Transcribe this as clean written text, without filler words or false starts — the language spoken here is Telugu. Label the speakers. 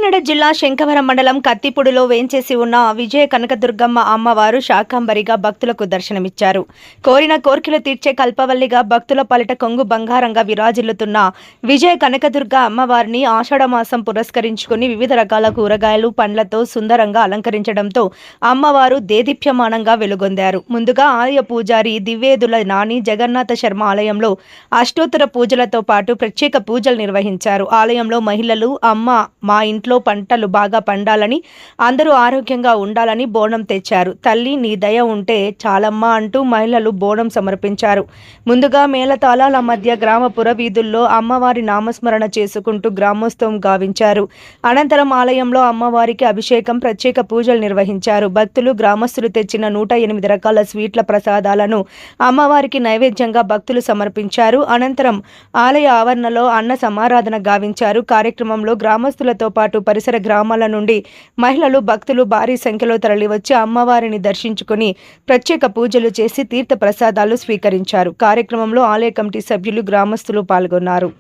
Speaker 1: కాకినాడ జిల్లా శంఖవరం మండలం కత్తిపూడిలో వేంచేసి ఉన్న విజయ కనకదుర్గమ్మ అమ్మవారు శాకంబరిగా భక్తులకు దర్శనమిచ్చారు. కోరిన కోర్కెలు తీర్చే కల్పవల్లిగా భక్తుల పాలిట కొంగు బంగారంగా విరాజిల్లుతున్న విజయ కనకదుర్గ అమ్మవారిని ఆషాఢమాసం పురస్కరించుకుని వివిధ రకాల కూరగాయలు పండ్లతో సుందరంగా అలంకరించడంతో అమ్మవారు దేదీప్యమానంగా వెలుగొందారు. ముందుగా ఆలయ పూజారి దివ్యేదుల నాని జగన్నాథ శర్మ ఆలయంలో అష్టోత్తర పూజలతో పాటు ప్రత్యేక పూజలు నిర్వహించారు. ఆలయంలో మహిళలు అమ్మ మా ఇంట్లో పంటలు బాగా పండాలని, అందరూ ఆరోగ్యంగా ఉండాలని బోనం తెచ్చారు. తల్లి నీ దయ ఉంటే చాలమ్మా అంటూ మహిళలు బోనం సమర్పించారు. ముందుగా మేళతాళాల మధ్య గ్రామ పురవీధుల్లో అమ్మవారి నామస్మరణ చేసుకుంటూ గ్రామోత్సవం గావించారు. అనంతరం ఆలయంలో అమ్మవారికి అభిషేకం, ప్రత్యేక పూజలు నిర్వహించారు. భక్తులు గ్రామస్తులు తెచ్చిన 108 రకాల స్వీట్ల ప్రసాదాలను అమ్మవారికి నైవేద్యంగా భక్తులు సమర్పించారు. అనంతరం ఆలయ ఆవరణలో అన్న సమారాధన గావించారు. కార్యక్రమంలో గ్రామస్తులతో పాటు పరిసర గ్రామాల నుండి మహిళలు, భక్తులు భారీ సంఖ్యలో తరలివచ్చి అమ్మవారిని దర్శించుకుని ప్రత్యేక పూజలు చేసి తీర్థ ప్రసాదాలు స్వీకరించారు. కార్యక్రమంలో ఆలయ కమిటీ సభ్యులు, గ్రామస్తులు పాల్గొన్నారు.